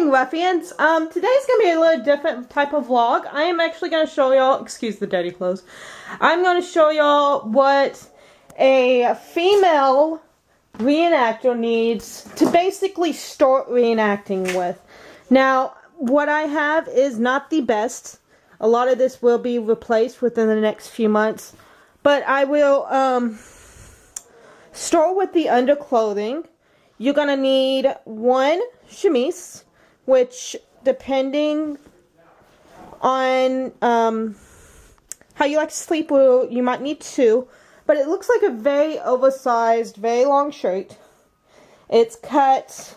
morning, ruffians. Today's gonna be a little different type of vlog. I am actually gonna show y'all, excuse the dirty clothes. I'm gonna show y'all what a female reenactor needs to basically start reenacting with. Now, what I have is not the best. A lot of this will be replaced within the next few months. But I will, start with the underclothing. You're going to need one chemise, which depending on how you like to sleep, you might need two. But it looks like a very oversized, very long shirt. It's cut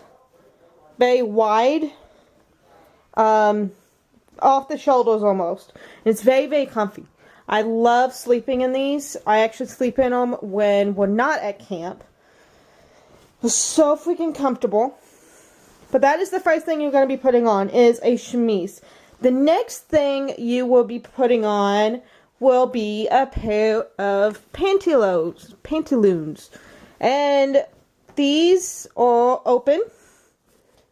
very wide, off the shoulders almost. It's very, very comfy. I love sleeping in these. I actually sleep in them when we're not at camp. They're so freaking comfortable. But that is the first thing you're going to be putting on is a chemise. The next thing you will be putting on will be a pair of pantaloons. And these are open.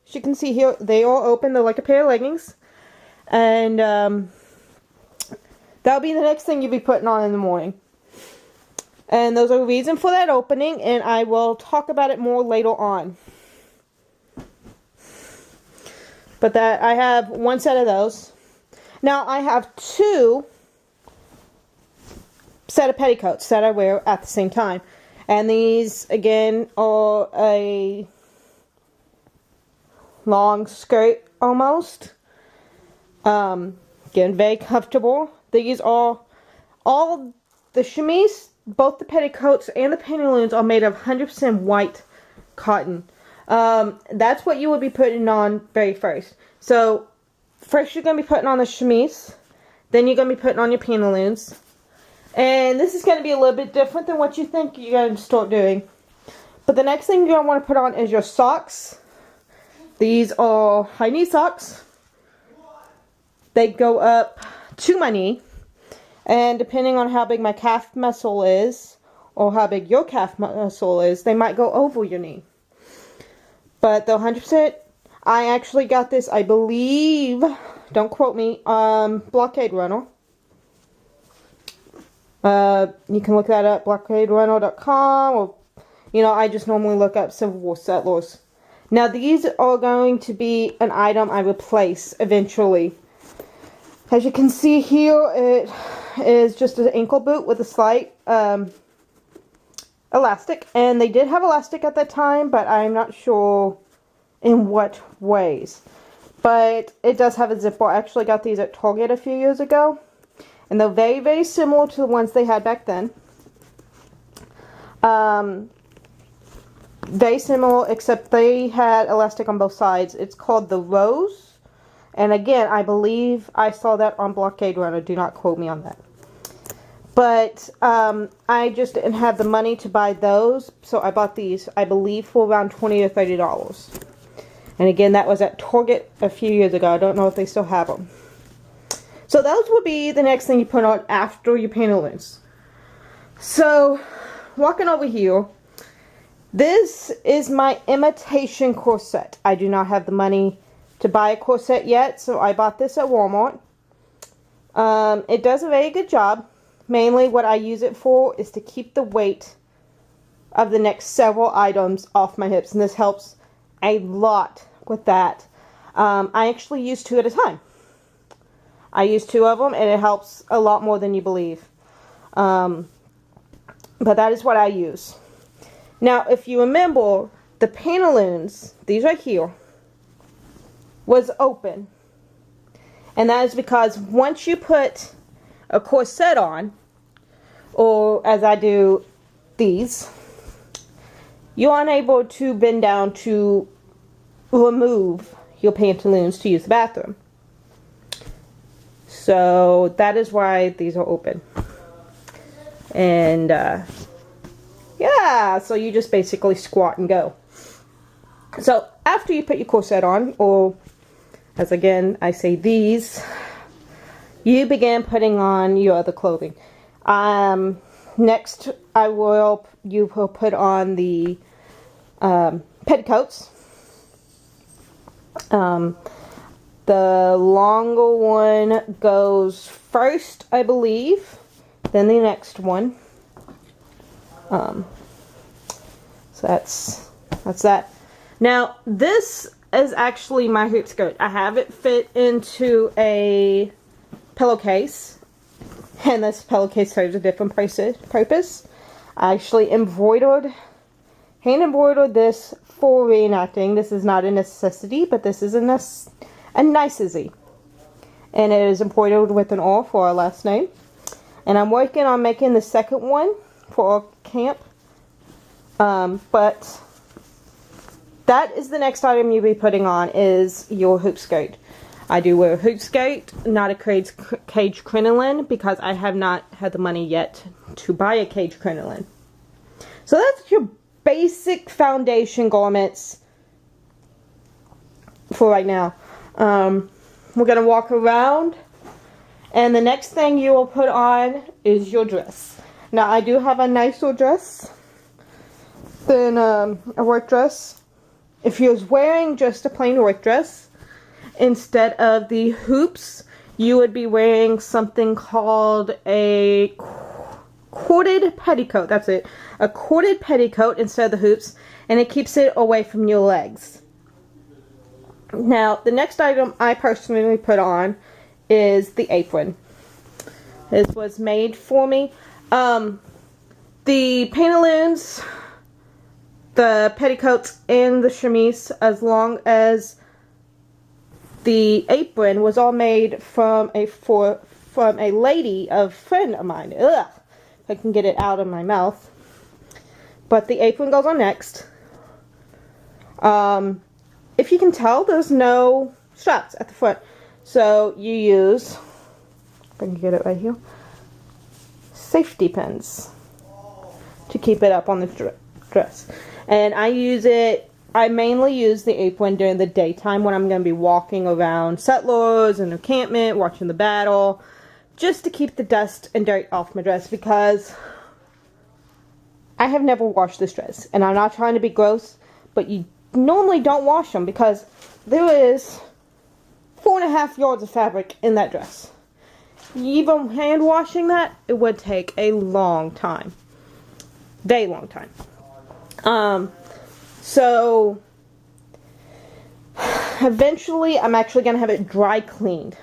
As you can see here, they are open. They're like a pair of leggings. And that'll be the next thing you'll be putting on in the morning. And there's a reason for that opening, and I will talk about it more later on. But that I have one set of those. Now I have two set of petticoats that I wear at the same time. And these, again, are a long skirt almost. Again, very comfortable. These are all the chemise, both the petticoats and the pantaloons are made of 100% white cotton. That's what you will be putting on very first. So, first you're going to be putting on the chemise. Then you're going to be putting on your pantaloons. And this is going to be a little bit different than what you think you're going to start doing. But the next thing you're going to want to put on is your socks. These are high knee socks. They go up to my knee. And depending on how big my calf muscle is, or how big your calf muscle is, they might go over your knee. But the 100%, I actually got this, I believe, don't quote me, Blockade Runner. You can look that up, blockaderunner.com, or, you know, I just normally look up Civil War settlers. Now, these are going to be an item I replace eventually. As you can see here, it is just an ankle boot with a slight elastic. And they did have elastic at that time, but I'm not sure in what ways. But it does have a zipper. I actually got these at Target a few years ago. And they're very, very similar to the ones they had back then. Very similar, except they had elastic on both sides. It's called the Rose. And again, I believe I saw that on Blockade Runner. Do not quote me on that. But I just didn't have the money to buy those. So I bought these, I believe, for around $20 to $30. And again, that was at Target a few years ago. I don't know if they still have them. So those will be the next thing you put on after your pantaloons. So, walking over here. This is my imitation corset. I do not have the money to buy a corset yet, so I bought this at Walmart. It does a very good job. Mainly what I use it for is to keep the weight of the next several items off my hips, and this helps a lot with that. I actually use two at a time. I use two of them, and it helps a lot more than you believe. But that is what I use. Now, if you remember, the pantaloons, these right here, was open. And that is because once you put a corset on, or as I do these, you're unable to bend down to remove your pantaloons to use the bathroom. So that is why these are open. And yeah, so you just basically squat and go. So after you put your corset on, or as again I say these, you begin putting on your other clothing. Next you will put on the petticoats. The longer one goes first, I believe, then the next one. So that's that. Now, this is actually my hoop skirt. I have it fit into a pillowcase, and this pillowcase serves a different purpose. I actually hand embroidered this for reenacting. This is not a necessity, but this is a nicety. And it is embroidered with an R for our last name. And I'm working on making the second one for our camp. But that is the next item you'll be putting on, is your hoop skirt. I do wear a hoop skirt, not a cage crinoline, because I have not had the money yet to buy a cage crinoline. So that's your basic foundation garments for right now. We're going to walk around, and the next thing you will put on is your dress. Now, I do have a nicer dress than a work dress. If you was wearing just a plain work dress, instead of the hoops, you would be wearing something called a corded petticoat. That's it. A corded petticoat instead of the hoops, and it keeps it away from your legs. Now, the next item I personally put on is the apron. This was made for me. The pantaloons, the petticoats, and the chemise, as long as the apron, was all made from a lady, a friend of mine. Ugh, if I can get it out of my mouth. But the apron goes on next. If you can tell, there's no straps at the front. So you use, if I can get it right here, safety pins to keep it up on the dress. And I mainly use the apron during the daytime when I'm going to be walking around settlers and encampment, watching the battle, just to keep the dust and dirt off my dress, because I have never washed this dress. And I'm not trying to be gross, but you normally don't wash them because there is 4.5 yards of fabric in that dress. Even hand washing that, it would take a long time. Very long time. So eventually I'm actually going to have it dry cleaned.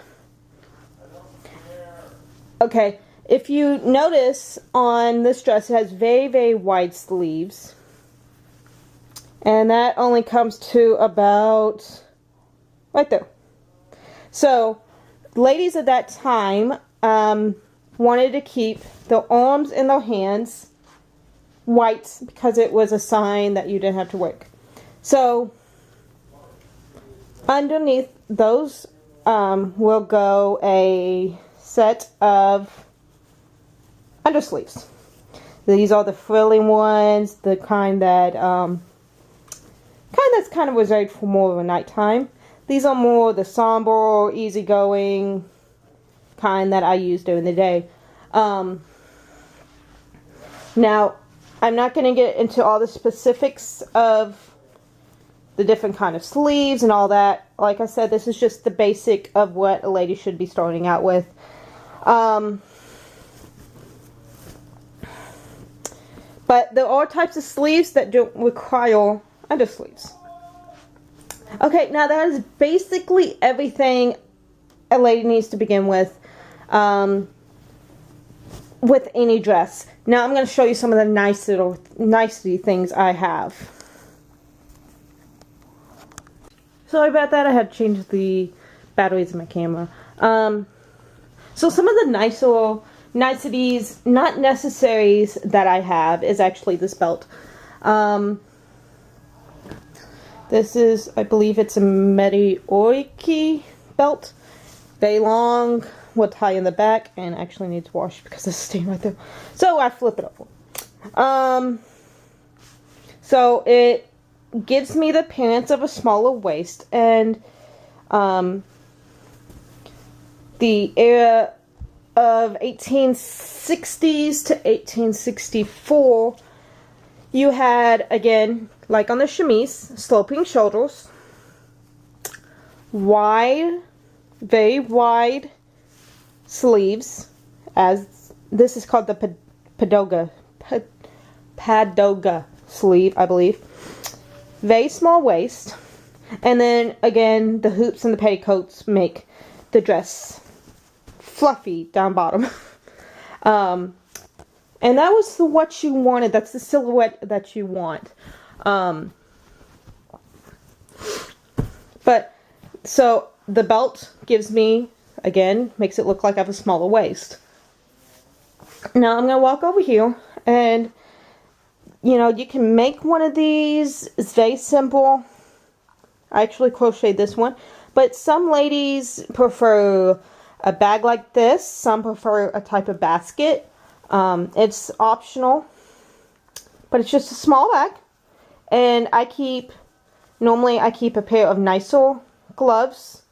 Okay, if you notice on this dress, it has very, very wide sleeves. And that only comes to about right there. So, ladies at that time wanted to keep their arms and their hands white because it was a sign that you didn't have to work. So, underneath those will go a set of undersleeves. These are the frilly ones, the kind that's kind of reserved for more of a nighttime. These are more the somber, easygoing kind that I use during the day. Now, I'm not going to get into all the specifics of the different kind of sleeves and all that. Like I said, this is just the basic of what a lady should be starting out with. But there are types of sleeves that don't require undersleeves. Okay, now that is basically everything a lady needs to begin with any dress. Now I'm going to show you some of the nicety things I have. Sorry about that, I had to change the batteries in my camera. So some of the niceties, not necessaries, that I have is actually this belt. This is, I believe it's a Medioiki belt. Very long, will tie in the back, and actually needs wash because there's a stain right there. So I flip it over. So it gives me the appearance of a smaller waist, and the era of 1860s to 1864, you had, again, like on the chemise, sloping shoulders, wide, very wide sleeves, as this is called the Padoga sleeve, I believe. Very small waist, and then again the hoops and the petticoats make the dress fluffy down bottom. And that was what you wanted. That's the silhouette that you want. But so the belt gives me, again, makes it look like I have a smaller waist. Now I'm going to walk over here, and you know, you can make one of these. It's very simple. I actually crocheted this one, but some ladies prefer a bag like this. Some prefer a type of basket. It's optional, but it's just a small bag. And normally I keep a pair of nicer gloves,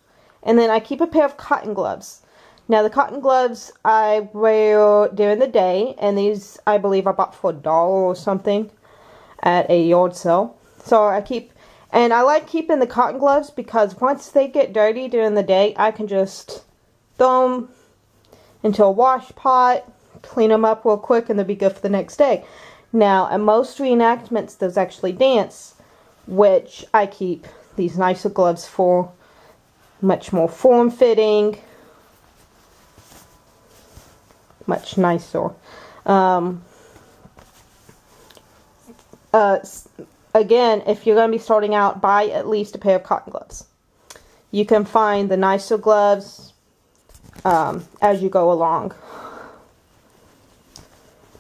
and then I keep a pair of cotton gloves. Now the cotton gloves I wear during the day, and these I believe I bought for $1 or something at a yard sale. So I like keeping the cotton gloves because once they get dirty during the day, I can just throw them into a wash pot, clean them up real quick, and they'll be good for the next day. Now at most reenactments there's actually dance, which I keep these nicer gloves for. Much more form-fitting, much nicer. Again, if you're going to be starting out, buy at least a pair of cotton gloves. You can find the nicer gloves as you go along,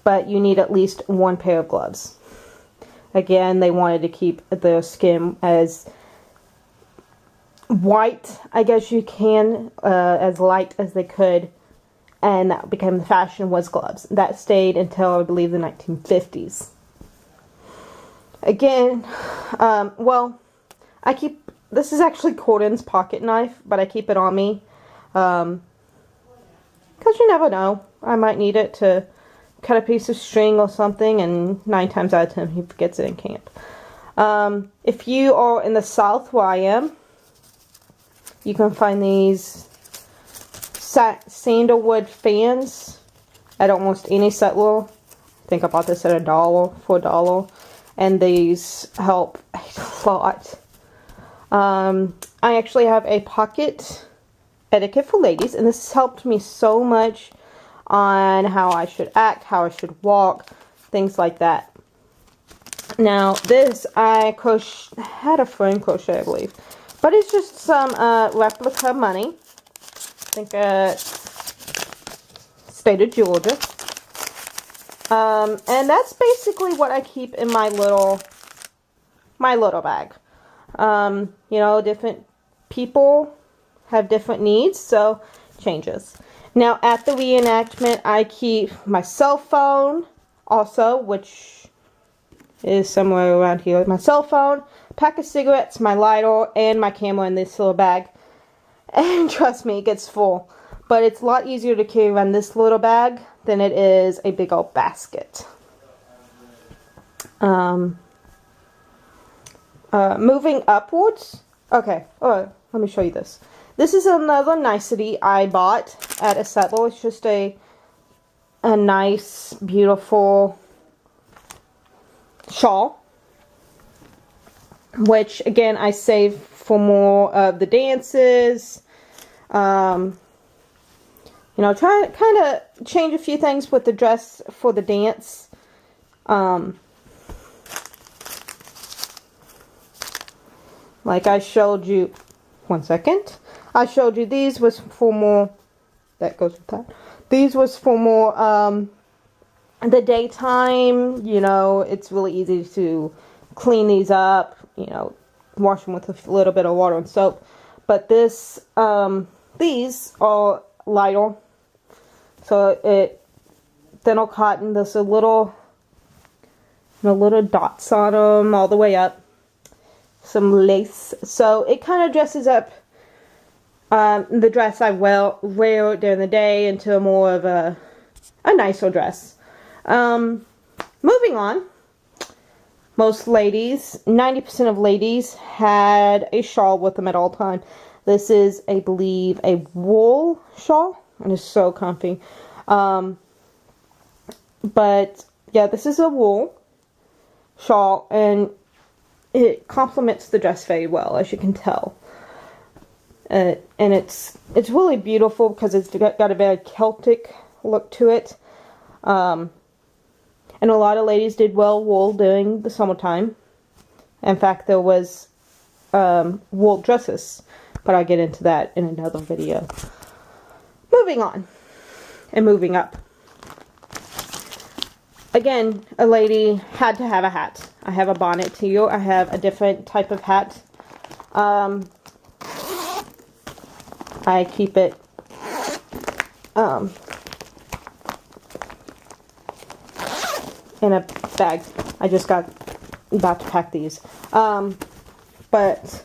but you need at least one pair of gloves. Again, they wanted to keep their skin as white, I guess you can, as light as they could, and that became the fashion, was gloves. That stayed until I believe the 1950s. Again, well, this is actually Corden's pocket knife, but I keep it on me, because you never know, I might need it to cut a piece of string or something, and 9 times out of 10 he forgets it in camp. If you are in the South where I am, you can find these sandalwood fans at almost any settler. I think I bought this at for $1. And these help a lot. I actually have a pocket etiquette for ladies, and this has helped me so much on how I should act, how I should walk, things like that. Now this I had a friend crochet, I believe. But it's just some replica money. I think state of Georgia. And that's basically what I keep in my little bag. You know, different people have different needs, so changes. Now at the reenactment, I keep my cell phone also, which is somewhere around here. My cell phone, pack of cigarettes, my lighter, and my camera in this little bag. And trust me, it gets full. But it's a lot easier to carry around this little bag than it is a big old basket. Moving upwards. Okay, let me show you this. This is another nicety I bought at a settler. It's just a nice, beautiful shawl, which again I save for more of the dances. You know, try to kind of change a few things with the dress for the dance. Like I showed you, one second. I showed you these was for more, that goes with that. These was for more the daytime. You know, it's really easy to clean these up, you know, wash them with a little bit of water and soap. But this, these are lighter, so thinner cotton. There's a little dots on them all the way up. Some lace, so it kind of dresses up the dress I wear during the day into more of a nicer dress. Moving on. Most ladies, 90% of ladies, had a shawl with them at all time. This is, I believe, a wool shawl, and it's so comfy. But yeah, this is a wool shawl, and it complements the dress very well, as you can tell. And it's really beautiful because it's got a very Celtic look to it. And a lot of ladies did wear wool during the summertime. In fact, there was wool dresses, but I'll get into that in another video. Moving on and moving up. Again, a lady had to have a hat. I have a bonnet too. I have a different type of hat. I keep it in a bag. I just got about to pack these. But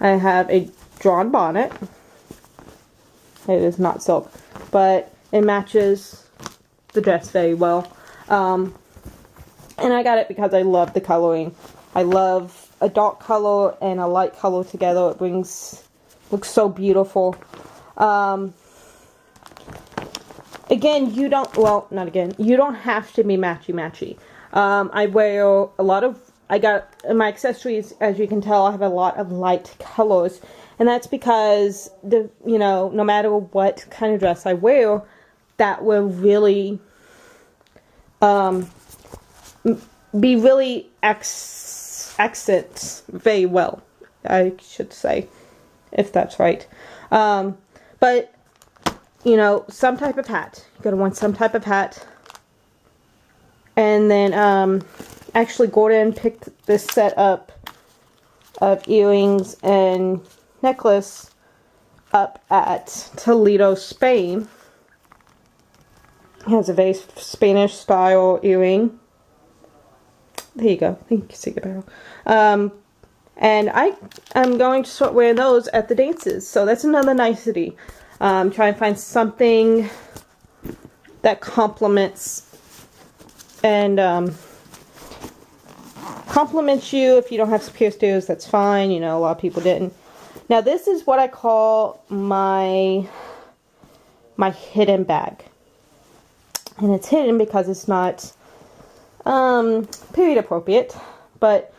I have a drawn bonnet. It is not silk, but it matches the dress very well. And I got it because I love the coloring. I love a dark color and a light color together. It looks so beautiful. Again, you don't have to be matchy-matchy. I wear a lot of, my accessories, as you can tell, I have a lot of light colors. And that's because, no matter what kind of dress I wear, that will really, be really accents very well, I should say, if that's right. But, some type of hat. You're going to want some type of hat. And then, actually Gordon picked this set up of earrings and necklace up at Toledo, Spain. It has a very Spanish style earring. There you go. You can see the barrel. And I'm going to start wearing those at the dances. So that's another nicety. Try and find something that complements and compliments you. If you don't have pierced ears, that's fine. A lot of people didn't. Now this is what I call my hidden bag. And it's hidden because it's not period appropriate. But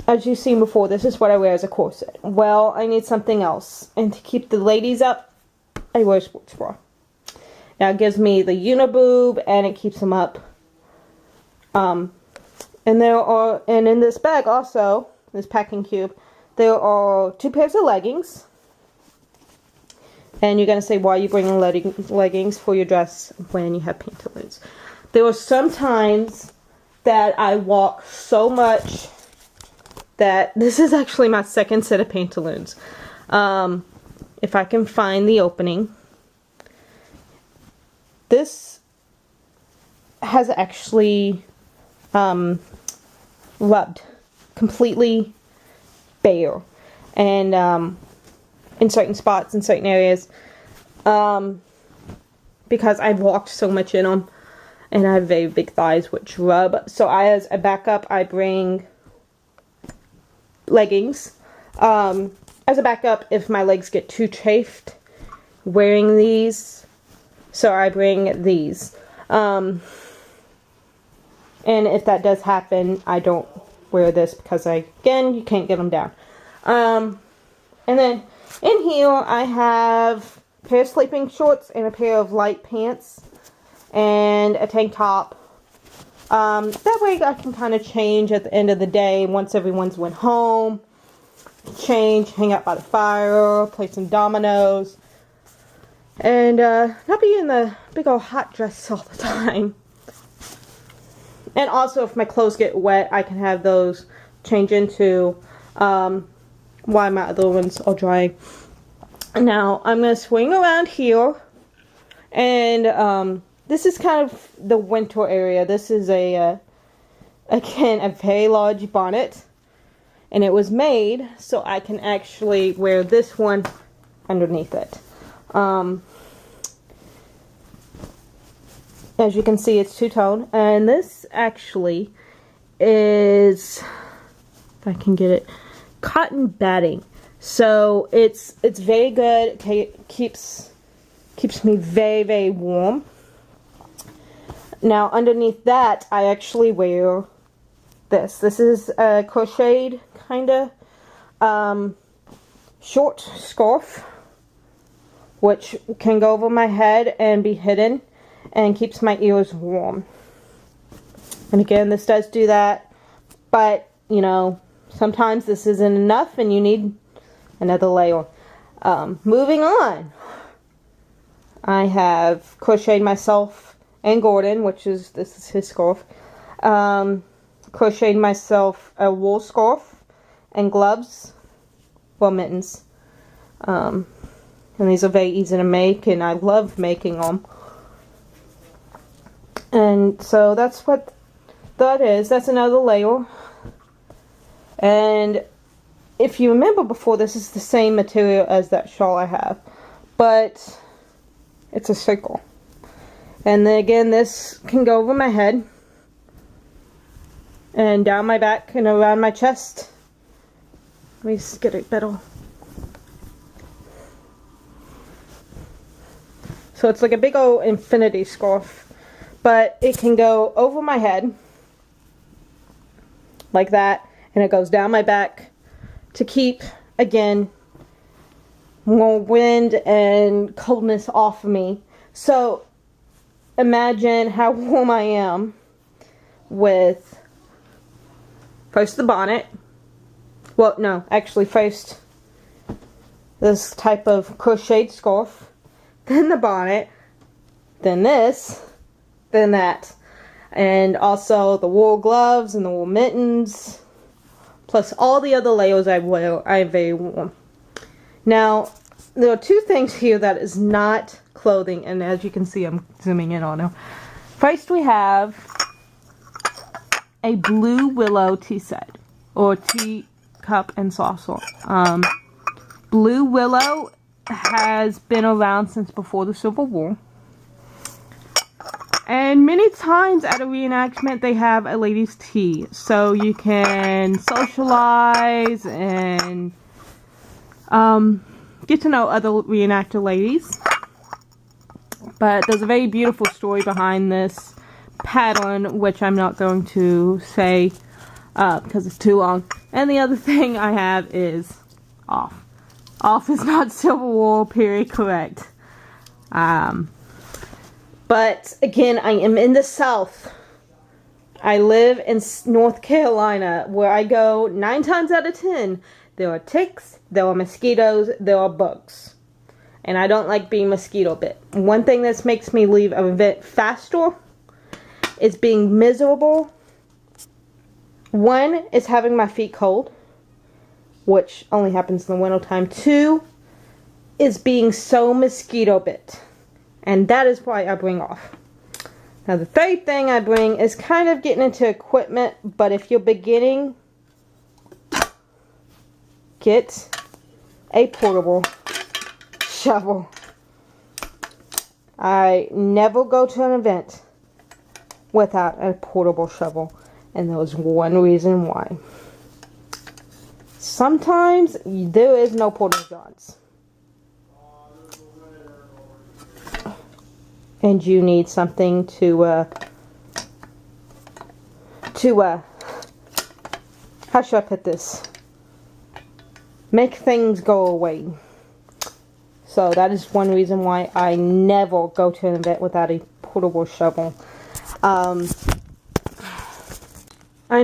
as you've seen before, this is what I wear as a corset. Well, I need something else. And to keep the ladies up, I wear a sports bra. Now it gives me the uniboob and it keeps them up. And in this bag also, this packing cube, there are 2 pairs of leggings. And you're going to say, why are you bringing leggings for your dress when you have pantaloons? There are some times that I walk so much that this is actually my second set of pantaloons. If I can find the opening. This has actually rubbed completely bare. And in certain spots, in certain areas, because I've walked so much in them, and I have very big thighs which rub. So as a backup, I bring leggings. As a backup, if my legs get too chafed wearing these, so I bring these. And if that does happen, I don't wear this because again, you can't get them down. And then in here, I have a pair of sleeping shorts and a pair of light pants and a tank top. That way I can kind of change at the end of the day once everyone's went home. Change, hang out by the fire, play some dominoes. And not be in the big old hot dress all the time. And also if my clothes get wet, I can have those change into while my other ones are drying. Now I'm going to swing around here, and this is kind of the winter area. This is again a very large bonnet, and it was made so I can actually wear this one underneath it. As you can see, it's two-tone, and this actually is, if I can get it, cotton batting. So it's very good. It keeps me very, very warm. Now underneath that, I actually wear this. This is a crocheted kind of short scarf, which can go over my head and be hidden and keeps my ears warm. And again, this does do that, but you know, sometimes this isn't enough and you need another layer. Moving on, I have crocheted myself and Gordon, this is his scarf, crocheted myself a wool scarf and gloves, well, mittens. And these are very easy to make, and I love making them. And so that's what that is. That's another layer. And if you remember before, this is the same material as that shawl I have, but it's a circle. And then again, this can go over my head and down my back and around my chest. Let me just get it better. So it's like a big old infinity scarf, but it can go over my head like that, and it goes down my back to keep, again, more wind and coldness off of me. So imagine how warm I am with first the bonnet. Well, no, actually first this type of crocheted scarf, then the bonnet, then this, then that. And also the wool gloves and the wool mittens, plus all the other layers I wear. I am very warm. Now, there are two things here that is not clothing, and as you can see, I'm zooming in on them. First, we have a blue willow tea set, or tea cup and saucer. Blue willow has been around since before the Civil War. And many times at a reenactment, they have a ladies' tea. So you can socialize and get to know other reenactor ladies. But there's a very beautiful story behind this pattern, which I'm not going to say because it's too long. And the other thing I have is off. Off is not Civil War period correct. But again, I am in the South. I live in North Carolina, where I go 9 times out of 10. There are ticks, there are mosquitoes, there are bugs. And I don't like being mosquito bit. One thing that makes me leave an event faster is being miserable. One is having my feet cold, which only happens in the winter time. 2 is being so mosquito bit. And that is why I bring off. Now the third thing I bring is kind of getting into equipment, but if you're beginning, get a portable shovel. I never go to an event without a portable shovel, and there was one reason why. Sometimes there is no porta johns, and you need something to how should I put this? Make things go away. So that is one reason why I never go to an event without a portable shovel. I'm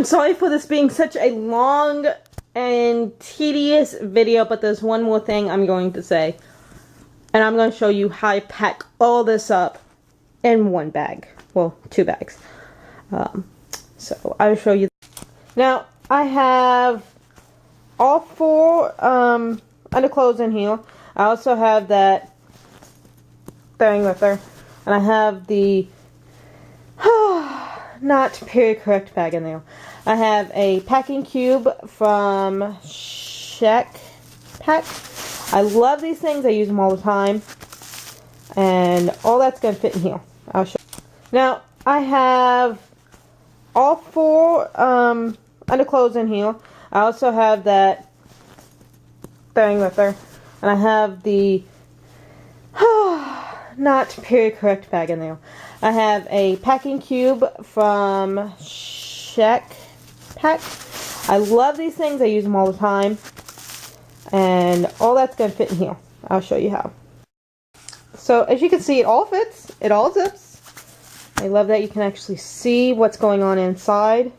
sorry for this being such a long and tedious video, but there's one more thing I'm going to say. And I'm going to show you how I pack all this up in one bag. Well, 2 bags. So I will show you. Now, I have all 4 underclothes in here. I also have that thing with her. And I have the not period correct bag in there. I have a packing cube from Shack Pack. I love these things. I use them all the time. And all that's going to fit in here. I'll show you. Now, I have all 4 underclothes in here. I also have that thing with her. And I have the not period correct bag in there. I have a packing cube from Shack Pack. I love these things. I use them all the time. And all that's going to fit in here. I'll show you how. So as you can see, it all fits. It all zips. I love that you can actually see what's going on inside.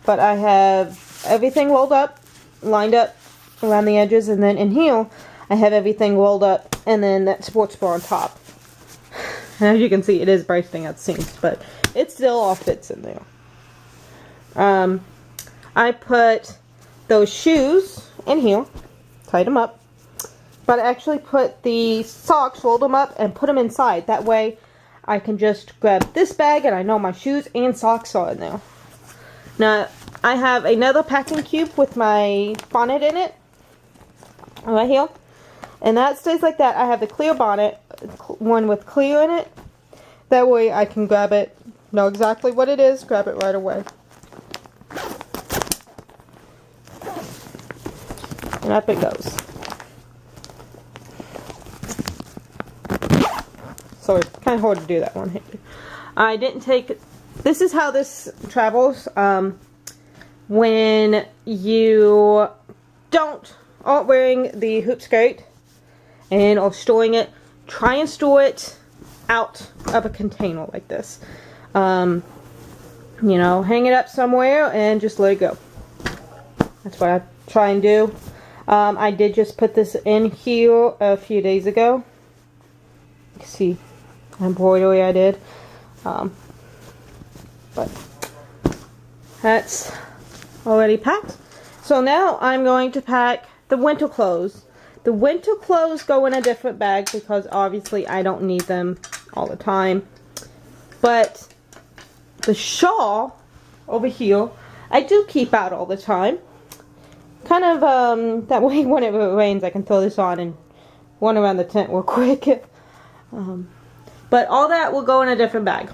But I have everything rolled up, lined up around the edges, and then in here I have everything rolled up and then that sports bra on top. And as you can see, it is bursting at the seams, but it still all fits in there. I put those shoes in here, tied them up, but I actually put the socks, rolled them up, and put them inside. That way I can just grab this bag and I know my shoes and socks are in there. Now, I have another packing cube with my bonnet in it, right here, and that stays like that. I have the clear bonnet, one with clear in it. That way I can grab it, know exactly what it is, grab it right away. And up it goes. So it's kind of hard to do that one-handed. I didn't take... This is how this travels. When you aren't wearing the hoop skirt and or storing it, try and store it out of a container like this. You know, hang it up somewhere and just let it go. That's what I try and do. I did just put this in here a few days ago. You can see embroidery I did. But that's already packed. So now I'm going to pack the winter clothes. The winter clothes go in a different bag because obviously I don't need them all the time. But the shawl over here, I do keep out all the time. Kind of, that way whenever it rains I can throw this on and run around the tent real quick. But all that will go in a different bag.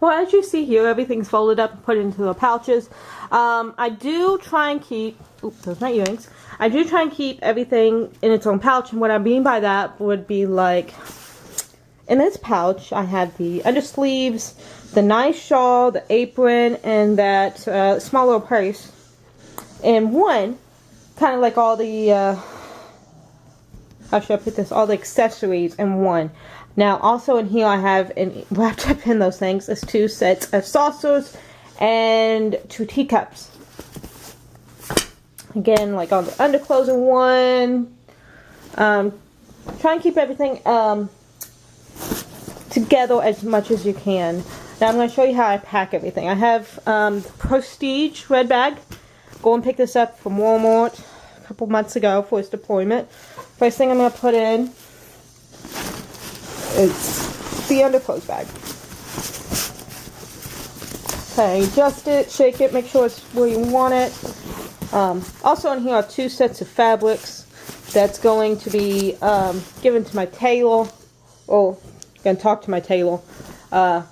Well, as you see here, everything's folded up and put into the pouches. I do try and keep, oops, those are my earrings. I do try and keep everything in its own pouch, and what I mean by that would be like, in this pouch, I have the undersleeves, the nice shawl, the apron, and that small little purse. And one, kind of like all the, how should I put this, all the accessories in one. Now, also in here I have, wrapped up in those things, is 2 sets of saucers and 2 teacups. Again, like all the underclothes in one. Try and keep everything together as much as you can. Now I'm going to show you how I pack everything. I have Prestige red bag. Go and pick this up from Walmart a couple months ago for its deployment. First thing I'm going to put in is the underclothes bag. Okay, adjust it, shake it, make sure it's where you want it. Also in here are 2 sets of fabrics that's going to be given to my tailor, or going to talk to my tailor the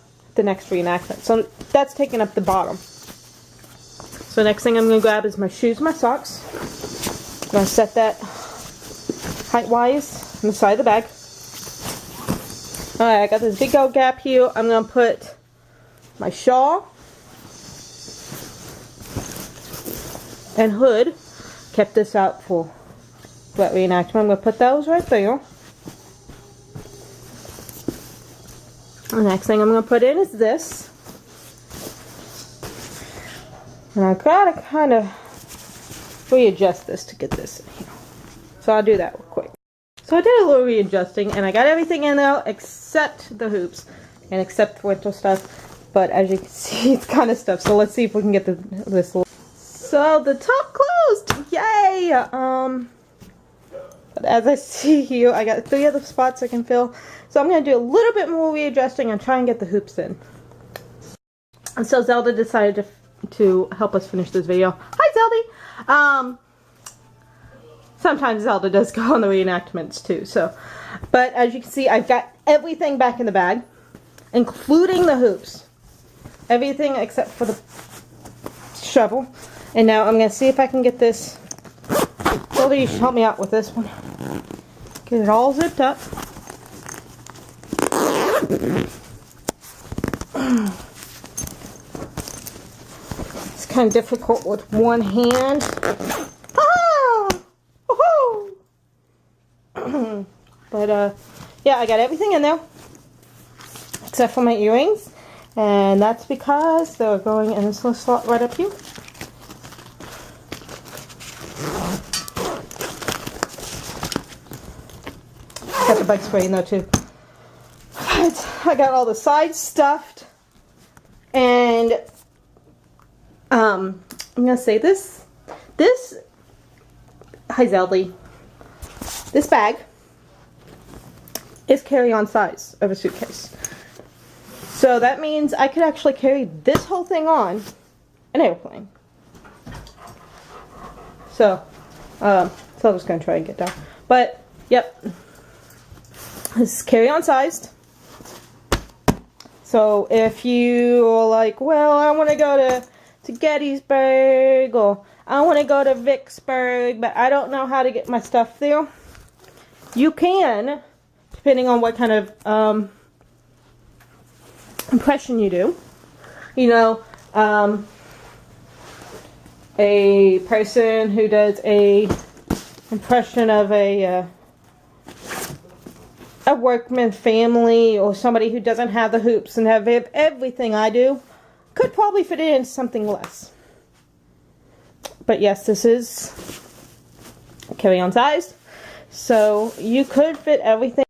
next reenactment. So that's taking up the bottom. So next thing I'm going to grab is my shoes and my socks. I'm going to set that height-wise on the side of the bag. Alright, I got this big old gap here. I'm going to put my shawl and hood. Kept this out for wet reenactment. I'm going to put those right there. The next thing I'm going to put in is this. And I gotta kind of readjust this to get this in here. So I'll do that real quick. So I did a little readjusting and I got everything in there except the hoops and except the winter stuff. But as you can see, it's kind of stuff. So let's see if we can get this. So the top closed! Yay! But as I see here, I got 3 other spots I can fill. So I'm going to do a little bit more readjusting and try and get the hoops in. And so Zelda decided to help us finish this video. Hi, Zelda! Sometimes Zelda does go on the reenactments too. So, but as you can see, I've got everything back in the bag, including the hoops. Everything except for the shovel. And now I'm going to see if I can get this Sylvia, you should help me out with this one. Get it all zipped up. It's kind of difficult with one hand. Ah! Woohoo! But yeah, I got everything in there except for my earrings, and that's because they're going in this little slot right up here. Got the bug spray in there too. But I got all the sides stuffed, and I'm gonna say this. Hi Zeldy. This bag is carry-on size of a suitcase. So that means I could actually carry this whole thing on an airplane. So I'm just gonna try and get down. But yep, this is carry-on sized. So if you're like, well, I want to go to Gettysburg, or I want to go to Vicksburg, but I don't know how to get my stuff there, you can, depending on what kind of impression you do. You know, a person who does a impression of a workman family, or somebody who doesn't have the hoops and have everything I do, could probably fit it in something less. But yes, this is carry-on size, so you could fit everything.